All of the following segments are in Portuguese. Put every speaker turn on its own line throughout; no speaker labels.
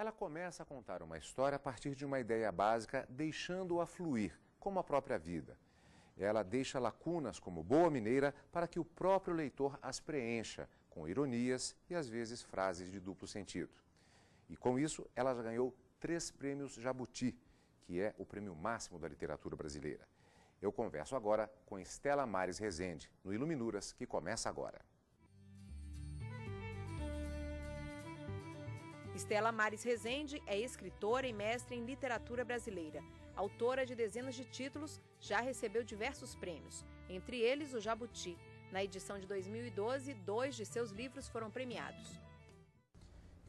Ela começa a contar uma história a partir de uma ideia básica, deixando-a fluir, como a própria vida. Ela deixa lacunas como boa mineira para que o próprio leitor as preencha, com ironias e às vezes frases de duplo sentido. E com isso, ela já ganhou 3 prêmios Jabuti, que é o prêmio máximo da literatura brasileira. Eu converso agora com Estela Mares Rezende, no Iluminuras, que começa agora.
Estela Mares Rezende é escritora e mestre em literatura brasileira. Autora de dezenas de títulos, já recebeu diversos prêmios, entre eles o Jabuti. Na edição de 2012, 2 de seus livros foram premiados.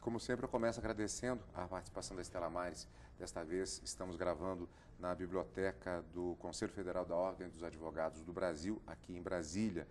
Como sempre, eu começo agradecendo a participação da Estela Mares. Desta vez, estamos gravando na biblioteca do Conselho Federal da Ordem dos Advogados do Brasil, aqui em Brasília.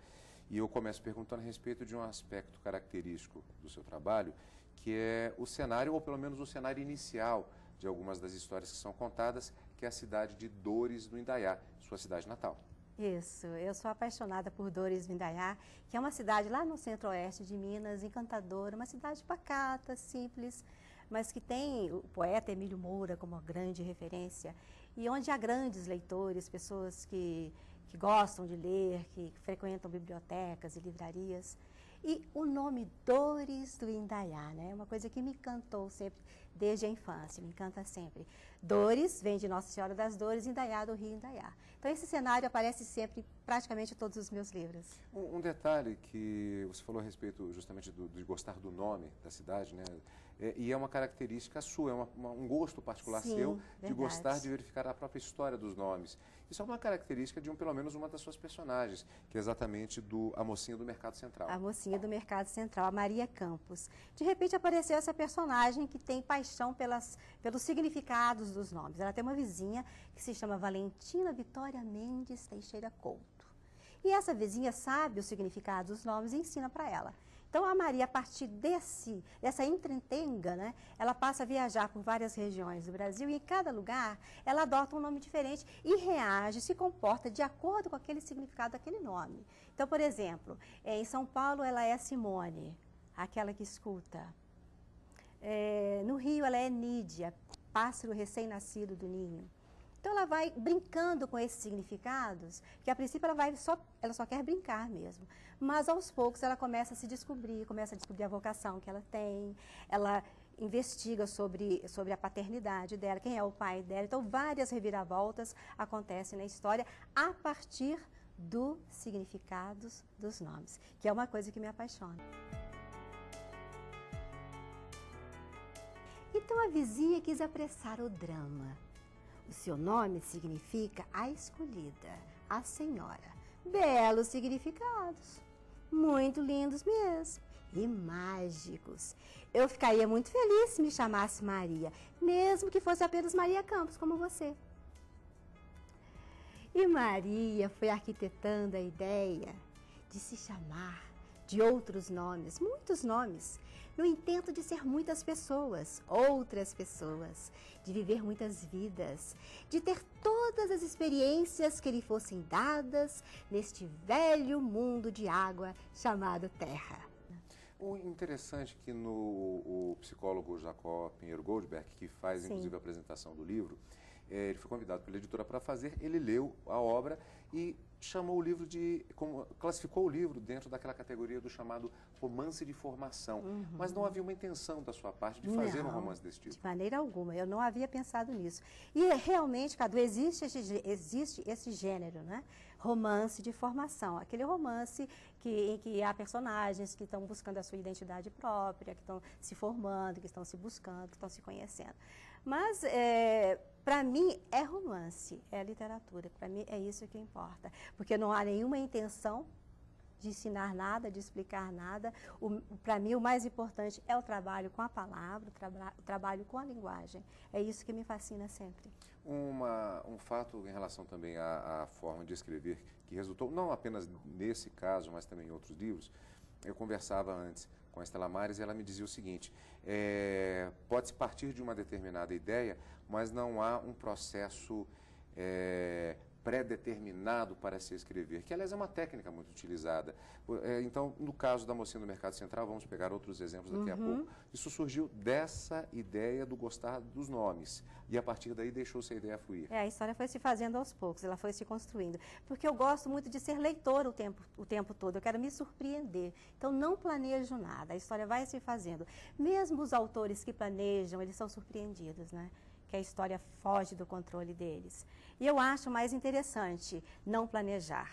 E eu começo perguntando a respeito de um aspecto característico do seu trabalho, que é o cenário, ou pelo menos o cenário inicial de algumas das histórias que são contadas, que é a cidade de Dores do Indaiá, sua cidade natal.
Isso, eu sou apaixonada por Dores do Indaiá, que é uma cidade lá no centro-oeste de Minas, encantadora, uma cidade pacata, simples, mas que tem o poeta Emílio Moura como grande referência, e onde há grandes leitores, pessoas que gostam de ler, que frequentam bibliotecas e livrarias. E o nome Dores do Indaiá, né? É uma coisa que me encantou sempre, desde a infância, me encanta sempre. Dores vem de Nossa Senhora das Dores, Indaiá do Rio Indaiá. Então esse cenário aparece sempre, praticamente em todos os meus livros.
Um detalhe que você falou a respeito justamente de gostar do nome da cidade, né? E é uma característica sua, é um gosto particular seu de gostar de verificar a própria história dos nomes. Isso é uma característica de pelo menos uma das suas personagens, que é exatamente a mocinha do Mercado Central.
A mocinha do Mercado Central, a Maria Campos. De repente apareceu essa personagem que tem paixão pelos significados dos nomes. Ela tem uma vizinha que se chama Valentina Vitória Mendes Teixeira Couto. E essa vizinha sabe os significados dos nomes e ensina para ela. Então, a Maria, a partir dessa entretenga, né, ela passa a viajar por várias regiões do Brasil e em cada lugar ela adota um nome diferente e reage, se comporta de acordo com aquele significado daquele nome. Então, por exemplo, em São Paulo ela é Simone, aquela que escuta. No Rio ela é Nídia, pássaro recém-nascido do ninho. Então ela vai brincando com esses significados, que a princípio ela só quer brincar mesmo. Mas aos poucos ela começa a se descobrir, começa a descobrir a vocação que ela tem, ela investiga sobre a paternidade dela, quem é o pai dela. Então várias reviravoltas acontecem na história a partir dos significados dos nomes, que é uma coisa que me apaixona. Então a vizinha quis apressar o drama. O seu nome significa a escolhida, a senhora. Belos significados, muito lindos mesmo e mágicos. Eu ficaria muito feliz se me chamasse Maria, mesmo que fosse apenas Maria Campos, como você. E Maria foi arquitetando a ideia de se chamar de outros nomes, muitos nomes, no intento de ser muitas pessoas, outras pessoas, de viver muitas vidas, de ter todas as experiências que lhe fossem dadas neste velho mundo de água chamado Terra.
O interessante é que o psicólogo Jacó Pinheiro Goldberg, que faz inclusive a apresentação do livro, ele foi convidado pela editora para fazer, ele leu a obra e chamou o livro classificou o livro dentro daquela categoria do chamado romance de formação. Mas não havia uma intenção da sua parte de fazer um romance desse tipo.
De maneira alguma, eu não havia pensado nisso. E realmente, Cadu, existe esse gênero, né? Romance de formação, aquele romance em que há personagens que estão buscando a sua identidade própria, que estão se formando, que estão se buscando, que estão se conhecendo. Mas, para mim, é romance, é literatura. Para mim, é isso que importa. Porque não há nenhuma intenção de ensinar nada, de explicar nada. Para mim, o mais importante é o trabalho com a palavra, o trabalho com a linguagem. É isso que me fascina sempre.
Um fato em relação também à forma de escrever, que resultou, não apenas nesse caso, mas também em outros livros. Eu conversava antes com a Estela Mares e ela me dizia o seguinte: pode-se partir de uma determinada ideia, mas não há um processo pré-determinado para se escrever, que aliás é uma técnica muito utilizada. Então, no caso da Mocinha do Mercado Central, vamos pegar outros exemplos daqui a pouco, isso surgiu dessa ideia do gostar dos nomes, e a partir daí deixou-se a ideia fluir.
A história foi se fazendo aos poucos, ela foi se construindo, porque eu gosto muito de ser leitora o tempo todo, eu quero me surpreender, então não planejo nada, a história vai se fazendo. Mesmo os autores que planejam, eles são surpreendidos, né? Que a história foge do controle deles. E eu acho mais interessante não planejar.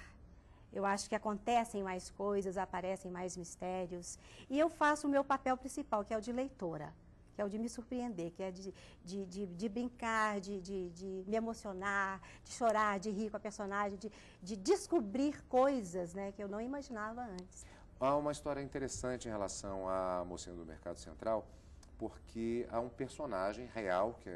Eu acho que acontecem mais coisas, aparecem mais mistérios. E eu faço o meu papel principal, que é o de leitora, que é o de me surpreender, que é de brincar, de me emocionar, de chorar, de rir com a personagem, de descobrir coisas, né, que eu não imaginava antes.
Há uma história interessante em relação à Mocinha do Mercado Central, porque há um personagem real, que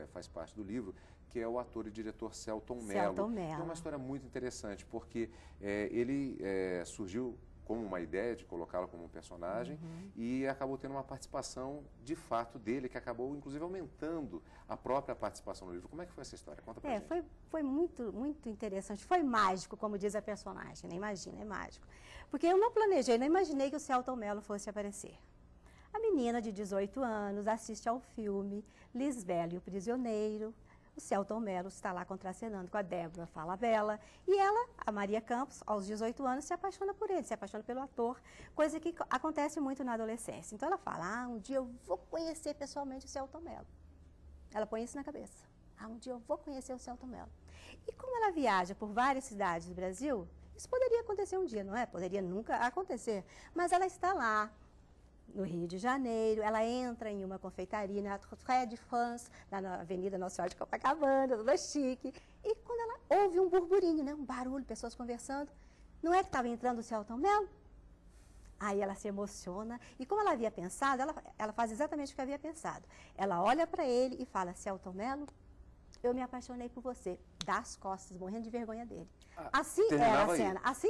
faz parte do livro, que é o ator e diretor Selton Mello. É uma história muito interessante, porque ele surgiu como uma ideia de colocá-lo como um personagem e acabou tendo uma participação de fato dele, que acabou inclusive aumentando a própria participação no livro. Como é que foi essa história? Conta pra gente.
Foi muito, muito interessante, foi mágico, como diz a personagem, né? Imagina, é mágico. Porque eu não planejei, não imaginei que o Selton Mello fosse aparecer. A menina de 18 anos assiste ao filme Lisbela e o Prisioneiro. O Selton Mello está lá contracenando com a Débora Falabella. E ela, a Maria Campos, aos 18 anos, se apaixona por ele, se apaixona pelo ator, coisa que acontece muito na adolescência. Então ela fala, um dia eu vou conhecer pessoalmente o Selton Mello. Ela põe isso na cabeça. Um dia eu vou conhecer o Selton Mello. E como ela viaja por várias cidades do Brasil, isso poderia acontecer um dia, não é? Poderia nunca acontecer. Mas ela está lá, no Rio de Janeiro, ela entra em uma confeitaria na Rue de France, na Avenida Nossa Senhora de Copacabana, toda chique. E quando ela ouve um burburinho, né, um barulho, pessoas conversando, não é que estava entrando o Selton Mello? Aí ela se emociona, e como ela havia pensado, ela faz exatamente o que havia pensado. Ela olha para ele e fala, Selton Mello, eu me apaixonei por você. Dá as costas, morrendo de vergonha dele. Assim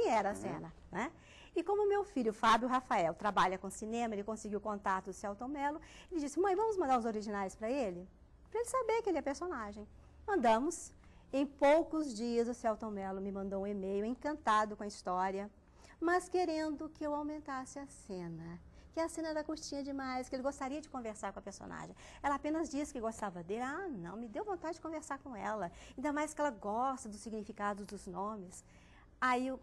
era a cena, né? E como meu filho, Fábio Rafael, trabalha com cinema, ele conseguiu o contato do Selton Mello, ele disse, mãe, vamos mandar os originais para ele saber que ele é personagem. Mandamos. Em poucos dias, o Selton Mello me mandou um e-mail encantado com a história, mas querendo que eu aumentasse a cena. Que a cena era curtinha demais, que ele gostaria de conversar com a personagem. Ela apenas disse que gostava dele. Não, me deu vontade de conversar com ela. Ainda mais que ela gosta dos significados dos nomes. Aí eu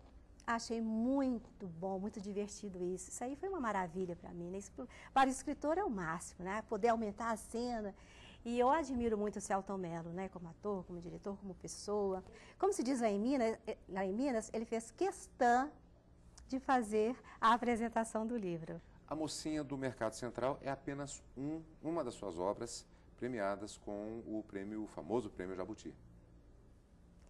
achei muito bom, muito divertido isso. Isso aí foi uma maravilha para mim, né? Isso, para o escritor é o máximo, né? Poder aumentar a cena. E eu admiro muito o Selton Mello, né? Como ator, como diretor, como pessoa. Como se diz lá em Minas, ele fez questão de fazer a apresentação do livro.
A Mocinha do Mercado Central é apenas uma das suas obras premiadas com o famoso Prêmio Jabuti.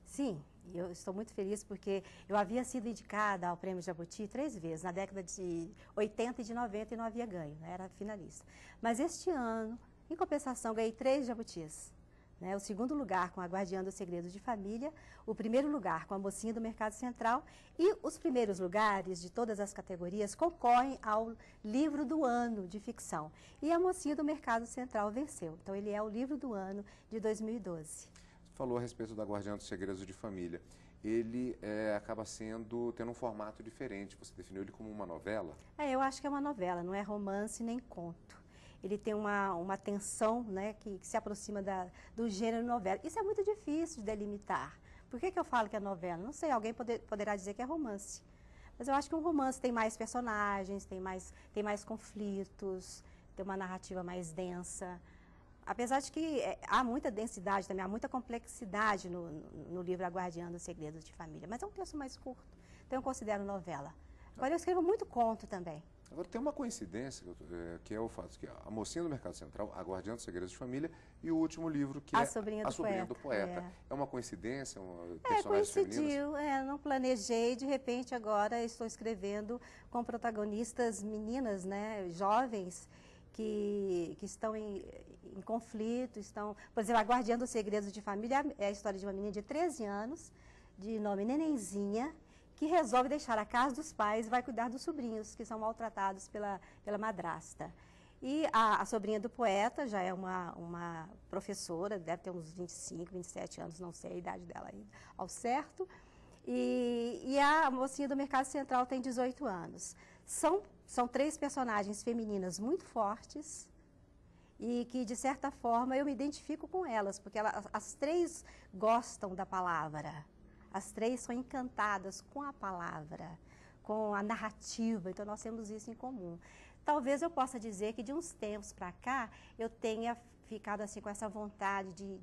Sim, e eu estou muito feliz porque eu havia sido indicada ao Prêmio Jabuti 3 vezes, na década de 80 e de 90 e não havia ganho, né? Era finalista. Mas este ano, em compensação, ganhei 3 Jabutis. Né? O segundo lugar com a Guardiã dos Segredos de Família, o primeiro lugar com a Mocinha do Mercado Central e os primeiros lugares de todas as categorias concorrem ao livro do ano de ficção. E a Mocinha do Mercado Central venceu. Então ele é o livro do ano de 2012.
Você falou a respeito da Guardiã dos Segredos de Família. Ele acaba tendo um formato diferente. Você definiu ele como uma novela?
Eu acho que é uma novela, não é romance nem conto. Ele tem uma tensão, né, que se aproxima do gênero novela. Isso é muito difícil de delimitar. Por que eu falo que é novela? Não sei, alguém poderá dizer que é romance. Mas eu acho que um romance tem mais personagens, tem mais conflitos, tem uma narrativa mais densa. Apesar de que há muita densidade também, há muita complexidade no livro A Guardiã dos Segredos de Família. Mas é um texto mais curto, então eu considero novela. Agora eu escrevo muito conto também.
Agora, tem uma coincidência, que é o fato que a Mocinha do Mercado Central, A Guardiã dos Segredos de Família, e o último livro, que
A Sobrinha do
Poeta. É uma coincidência? Personagens
coincidiu, não planejei, de repente agora estou escrevendo com protagonistas meninas, né, jovens, que estão em conflito, por exemplo, A Guardiã dos Segredos de Família é a história de uma menina de 13 anos, de nome Nenenzinha, que resolve deixar a casa dos pais e vai cuidar dos sobrinhos, que são maltratados pela madrasta. E a sobrinha do poeta já é uma professora, deve ter uns 25, 27 anos, não sei a idade dela ainda ao certo. E a mocinha do Mercado Central tem 18 anos. São 3 personagens femininas muito fortes e que, de certa forma, eu me identifico com elas, porque as 3 gostam da palavra. As 3 são encantadas com a palavra, com a narrativa, então nós temos isso em comum. Talvez eu possa dizer que de uns tempos para cá eu tenha ficado assim com essa vontade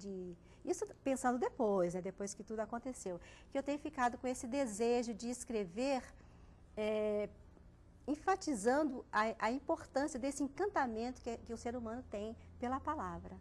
isso pensando depois, né, depois que tudo aconteceu, que eu tenho ficado com esse desejo de escrever, enfatizando a importância desse encantamento que o ser humano tem pela palavra.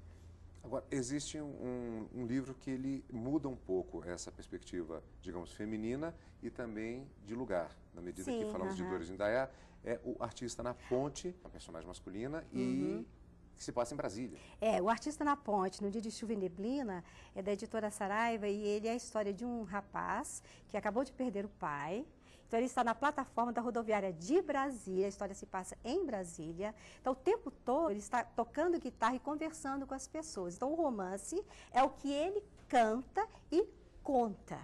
Agora, existe um livro que ele muda um pouco essa perspectiva, digamos, feminina e também de lugar, na medida que falamos de Dores Indaiá, é o Artista na Ponte, uma personagem masculina, e que se passa em Brasília.
O Artista na Ponte, no Dia de Chuva e Neblina, é da editora Saraiva, e ele é a história de um rapaz que acabou de perder o pai. Então, ele está na plataforma da rodoviária de Brasília, a história se passa em Brasília. Então, o tempo todo, ele está tocando guitarra e conversando com as pessoas. Então, o romance é o que ele canta e conta.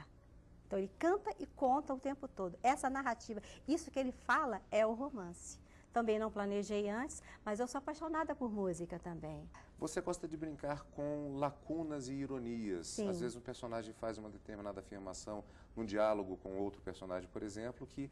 Então, ele canta e conta o tempo todo. Essa narrativa, isso que ele fala é o romance. Também não planejei antes, mas eu sou apaixonada por música também.
Você gosta de brincar com lacunas e ironias.
Sim.
Às vezes um personagem faz uma determinada afirmação num diálogo com outro personagem, por exemplo, que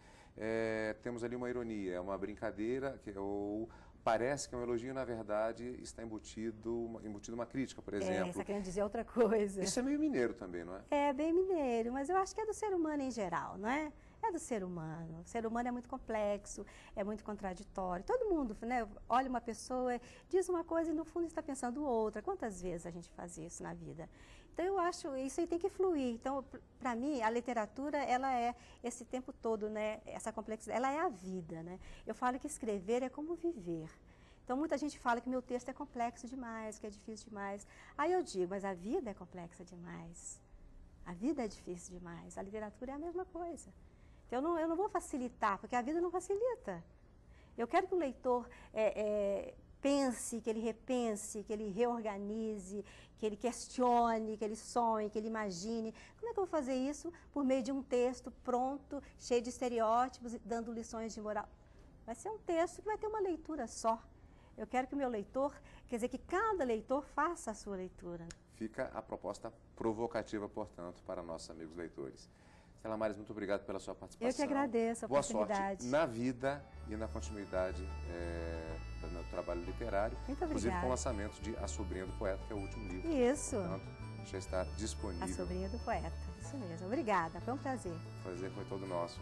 temos ali uma ironia, é uma brincadeira, ou parece que é um elogio, na verdade está embutido uma crítica, por exemplo.
Você está querendo dizer outra coisa.
Isso é meio mineiro também, não é?
É bem mineiro, mas eu acho que é do ser humano em geral, não é? É do ser humano. O ser humano é muito complexo, é muito contraditório. Todo mundo, né, olha uma pessoa, diz uma coisa e no fundo está pensando outra. Quantas vezes a gente faz isso na vida? Então eu acho, isso aí tem que fluir. Então, para mim, a literatura, ela é esse tempo todo, né, essa complexidade, ela é a vida, né? Eu falo que escrever é como viver. Então, muita gente fala que meu texto é complexo demais, que é difícil demais. Aí eu digo, mas a vida é complexa demais. A vida é difícil demais. A literatura é a mesma coisa. Então, eu não vou facilitar, porque a vida não facilita. Eu quero que o leitor pense, que ele repense, que ele reorganize, que ele questione, que ele sonhe, que ele imagine. Como é que eu vou fazer isso por meio de um texto pronto, cheio de estereótipos, dando lições de moral? Vai ser um texto que vai ter uma leitura só. Eu quero que o meu leitor, quer dizer, que cada leitor faça a sua leitura.
Fica a proposta provocativa, portanto, para nossos amigos leitores. Stella Maris, muito obrigado pela sua participação.
Eu que agradeço a oportunidade.
Boa sorte na vida e na continuidade do trabalho literário.
Muito obrigada.
Inclusive com o lançamento de A Sobrinha do Poeta, que é o último livro.
Isso.
Portanto, já está disponível.
A Sobrinha do Poeta, isso mesmo. Obrigada, foi um prazer.
O prazer foi todo nosso.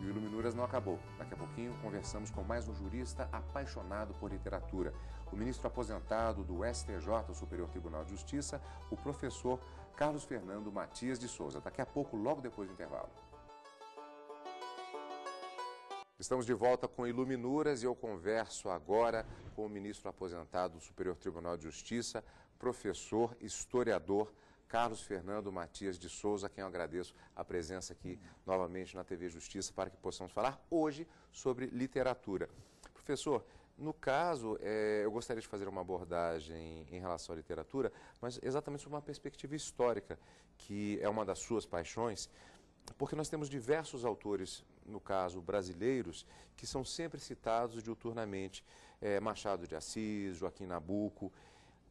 E o Iluminuras não acabou. Daqui a pouquinho conversamos com mais um jurista apaixonado por literatura. O ministro aposentado do STJ, o Superior Tribunal de Justiça, o professor Carlos Fernando Matias de Souza. Daqui a pouco, logo depois do intervalo. Estamos de volta com Iluminuras e eu converso agora com o ministro aposentado do Superior Tribunal de Justiça, professor, historiador, Carlos Fernando Matias de Souza, a quem eu agradeço a presença aqui novamente na TV Justiça para que possamos falar hoje sobre literatura. Professor, no caso, eu gostaria de fazer uma abordagem em relação à literatura, mas exatamente sobre uma perspectiva histórica, que é uma das suas paixões, porque nós temos diversos autores, no caso brasileiros, que são sempre citados diuturnamente, Machado de Assis, Joaquim Nabuco.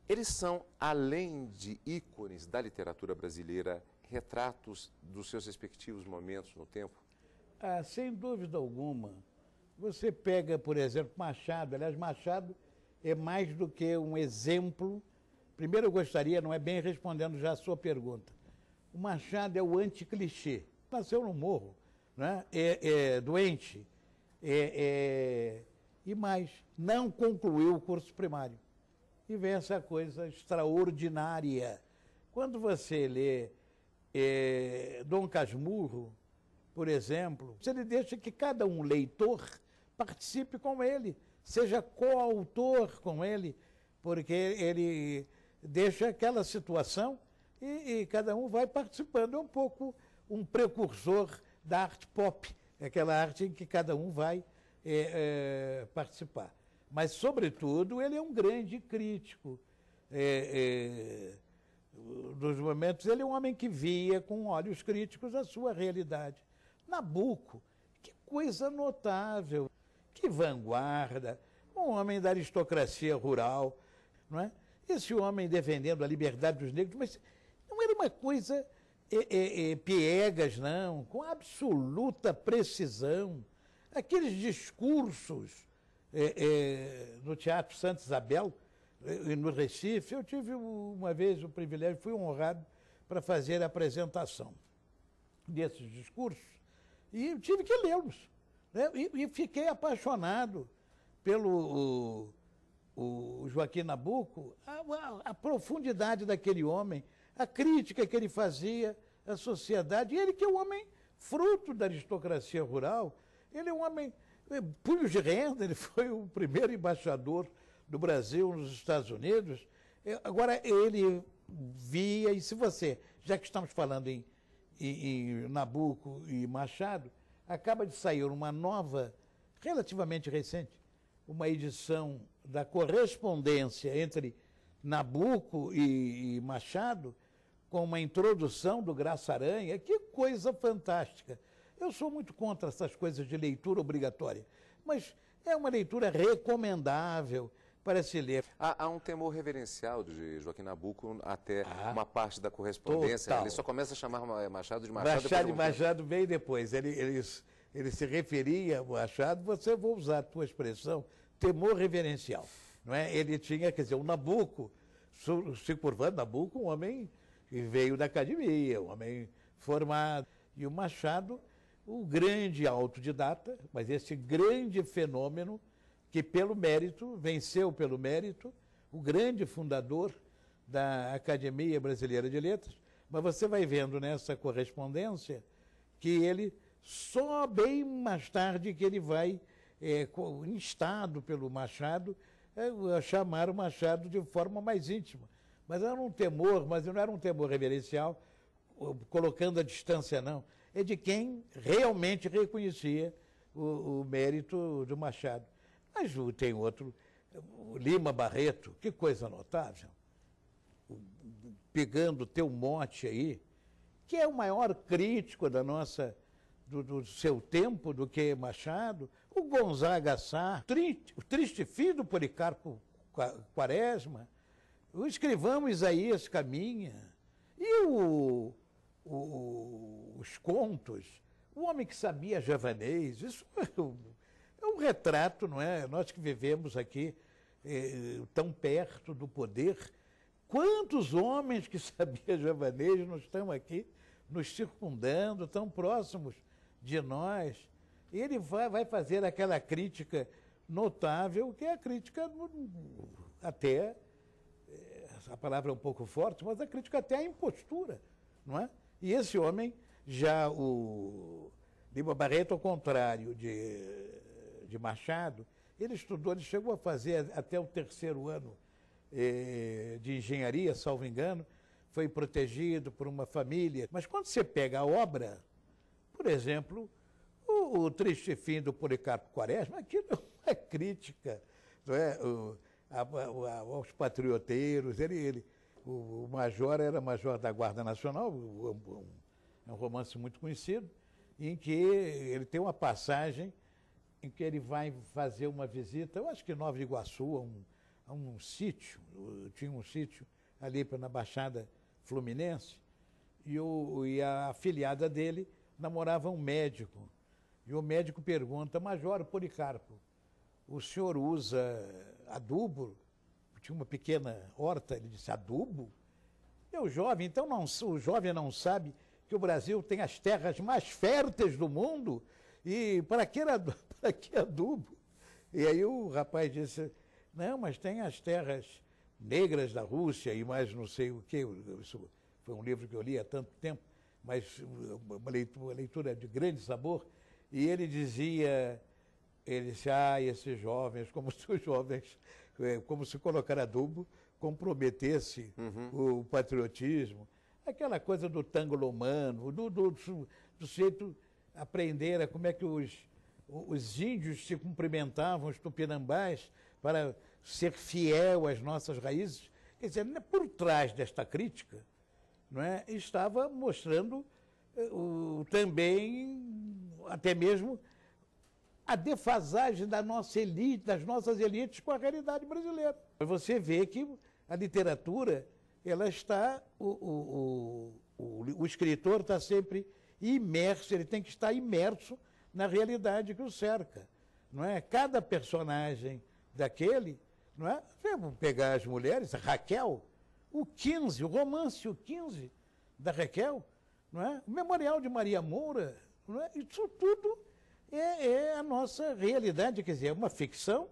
Eles são, além de ícones da literatura brasileira, retratos dos seus respectivos momentos no tempo?
Sem dúvida alguma. Você pega, por exemplo, Machado. Aliás, Machado é mais do que um exemplo. Primeiro eu gostaria, não é bem respondendo já a sua pergunta, o Machado é o anticlichê. Nasceu no morro, né? É doente, e mais, não concluiu o curso primário. E vem essa coisa extraordinária. Quando você lê Dom Casmurro, por exemplo, ele deixa que cada um leitor participe com ele, seja coautor com ele, porque ele deixa aquela situação e cada um vai participando. É um pouco um precursor da arte pop, aquela arte em que cada um vai participar. Mas, sobretudo, ele é um grande crítico. Nos momentos, ele é um homem que via com olhos críticos a sua realidade. Nabuco, que coisa notável, que vanguarda, um homem da aristocracia rural, não é? Esse homem defendendo a liberdade dos negros, mas não era uma coisa piegas, não, com absoluta precisão. Aqueles discursos no Teatro Santa Isabel, no Recife, eu tive uma vez o privilégio, fui honrado para fazer a apresentação desses discursos e eu tive que lê-los, né? E fiquei apaixonado pelo o Joaquim Nabuco, a profundidade daquele homem, a crítica que ele fazia à sociedade, e ele que é um homem fruto da aristocracia rural, ele é um homem, punhos de renda, ele foi o primeiro embaixador do Brasil nos Estados Unidos. Agora, ele via, e se você, já que estamos falando em Nabuco e Machado, acaba de sair uma nova, relativamente recente, uma edição da correspondência entre Nabuco e Machado, com uma introdução do Graça Aranha. Que coisa fantástica! Eu sou muito contra essas coisas de leitura obrigatória, mas é uma leitura recomendável para se ler.
Há um temor reverencial de Joaquim Nabuco até uma parte da correspondência.
Total.
Ele só começa a chamar Machado de
Machado.
Machado.
De Machado veio depois. Ele se referia ao Machado, você vou usar a tua expressão, temor reverencial. Não é? Ele tinha, quer dizer, o Nabuco, se curvando, Nabuco, um homem que veio da academia, um homem formado. E o Machado, o grande autodidata, mas esse grande fenômeno que pelo mérito, venceu pelo mérito, o grande fundador da Academia Brasileira de Letras. Mas você vai vendo nessa correspondência que ele, só bem mais tarde que ele vai, instado pelo Machado, a chamar o Machado de forma mais íntima. Mas era um temor, mas não era um temor reverencial, colocando a distância, não. É de quem realmente reconhecia o mérito do Machado. Mas tem outro, o Lima Barreto, que coisa notável, pegando o teu mote aí, que é o maior crítico do seu tempo do que Machado, o Gonzaga Sá, o triste fim do Policarpo Quaresma, o escrivão Isaías Caminha, e os contos, o homem que sabia javanês, isso é um retrato, não é? Nós que vivemos aqui tão perto do poder, quantos homens que sabiam javanês não estão aqui nos circundando, tão próximos de nós. E ele vai fazer aquela crítica notável, que é a crítica até, a palavra é um pouco forte, mas a crítica até à impostura, não é? E esse homem, já o Lima Barreto, ao contrário de Machado, ele estudou, ele chegou a fazer até o 3º ano de engenharia, salvo engano, foi protegido por uma família. Mas quando você pega a obra, por exemplo, o triste fim do Policarpo Quaresma, aquilo é uma crítica, não é? Aos patrioteiros. O major era major da Guarda Nacional, é um romance muito conhecido, em que ele tem uma passagem em que ele vai fazer uma visita, eu acho que em Nova Iguaçu, a um sítio, tinha um sítio ali na Baixada Fluminense, e a afilhada dele namorava um médico. E o médico pergunta: Major Policarpo, o senhor usa adubo? Tinha uma pequena horta, ele disse: adubo? O jovem não sabe que o Brasil tem as terras mais férteis do mundo, e para que adubo? E aí o rapaz disse: não, mas tem as terras negras da Rússia e mais não sei o quê. Isso foi um livro que eu li há tanto tempo, mas uma leitura de grande sabor. E ele dizia, esses jovens, como se colocar adubo comprometesse o patriotismo. Aquela coisa do tango humano, do sujeito aprender como é que os índios se cumprimentavam, os tupinambás, para ser fiel às nossas raízes. Quer dizer, por trás desta crítica, não é, estava mostrando também, até mesmo, a defasagem da nossa elite, das nossas elites com a realidade brasileira. Você vê que a literatura, ela está, o escritor está sempre imerso, ele tem que estar imerso na realidade que o cerca, não é? Cada personagem daquele, não é? Vamos pegar as mulheres, a Raquel, o romance, o 15 da Raquel, não é? O Memorial de Maria Moura, não é? Isso tudo é a nossa realidade, quer dizer, é uma ficção,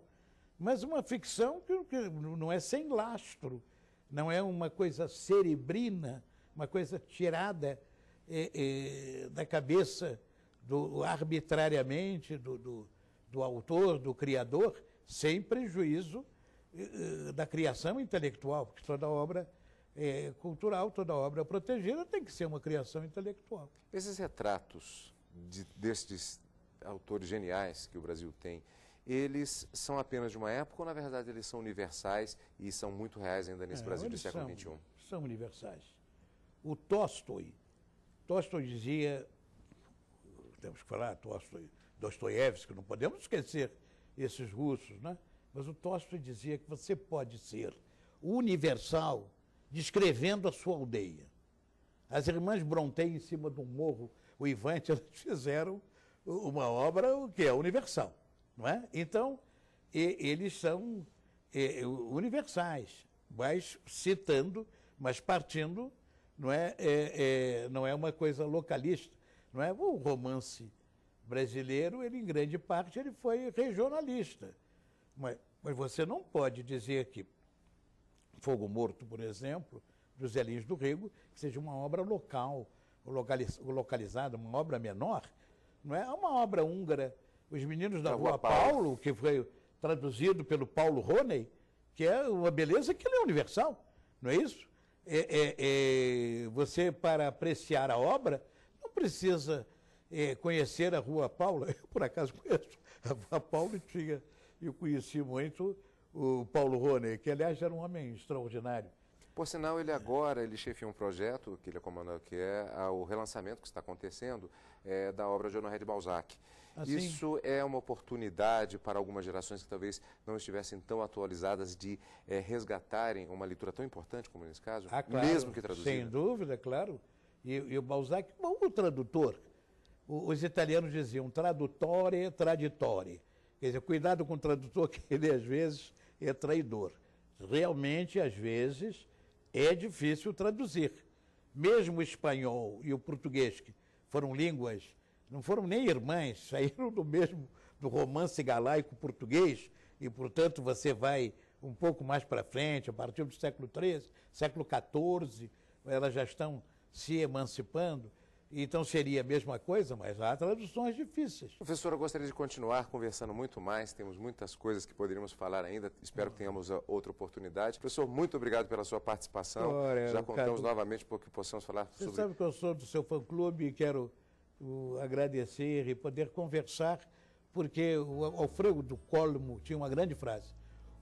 mas uma ficção que não é sem lastro, não é uma coisa cerebrina, uma coisa tirada da cabeça arbitrariamente do autor, do criador, sem prejuízo da criação intelectual, porque toda obra cultural, toda obra protegida tem que ser uma criação intelectual.
Esses retratos destes autores geniais que o Brasil tem, eles são apenas de uma época ou, na verdade, eles são universais e são muito reais ainda nesse Brasil do século XXI?
São universais. O Tolstói dizia, temos que falar, Dostoiévski, não podemos esquecer esses russos, né? Mas o Tolstói dizia que você pode ser universal descrevendo a sua aldeia. As irmãs Brontë, em cima de um morro, o Ivante, elas fizeram uma obra que é universal, não é? Então, eles são universais, mas citando, mas partindo, não é uma coisa localista, não é? O romance brasileiro, ele em grande parte, ele foi regionalista, mas você não pode dizer que Fogo Morto, por exemplo, dos Zé Lins do Rego, que seja uma obra local, localizada, uma obra menor, não é? Uma obra húngara, Os Meninos da Rua Paulo, que foi traduzido pelo Paulo Roney, que é uma beleza que ele é universal, não é isso? Você, para apreciar a obra, não precisa conhecer a Rua Paulo. Eu, por acaso, conheço a Rua Paulo e eu conheci muito o Paulo Roney, que, aliás, era um homem extraordinário.
Por sinal, ele chefia um projeto que ele é comandante, que é o relançamento que está acontecendo da obra de Honoré de Balzac.
Assim,
isso é uma oportunidade para algumas gerações que talvez não estivessem tão atualizadas de resgatarem uma leitura tão importante como nesse caso,
claro,
mesmo que traduzida.
Sem dúvida, claro. E o Balzac, o tradutor, os italianos diziam traduttore, traditore. Quer dizer, cuidado com o tradutor, que ele às vezes é traidor. Realmente, às vezes, é difícil traduzir. Mesmo o espanhol e o português, que foram línguas, não foram nem irmãs, saíram do romance galaico português, e, portanto, você vai um pouco mais para frente, a partir do século XIII, século XIV, elas já estão se emancipando. Então seria a mesma coisa, mas há traduções difíceis.
Professor, eu gostaria de continuar conversando muito mais, temos muitas coisas que poderíamos falar ainda, espero que tenhamos outra oportunidade. Professor, muito obrigado pela sua participação. Já contamos novamente por que possamos falar sobre...
Você sabe que eu sou do seu fã-clube e quero agradecer e poder conversar, porque o Alfredo do Colmo tinha uma grande frase: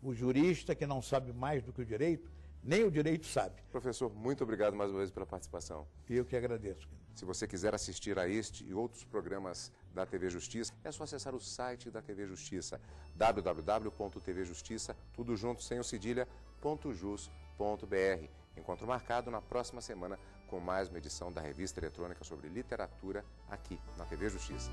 o jurista que não sabe mais do que o direito, nem o direito sabe.
Professor, muito obrigado mais uma vez pela participação.
E eu que agradeço.
Se você quiser assistir a este e outros programas da TV Justiça, é só acessar o site da TV Justiça, www.tvjustiça, tudo junto, sem o cedilha, .jus.br. Encontro marcado na próxima semana com mais uma edição da revista eletrônica sobre literatura aqui na TV Justiça.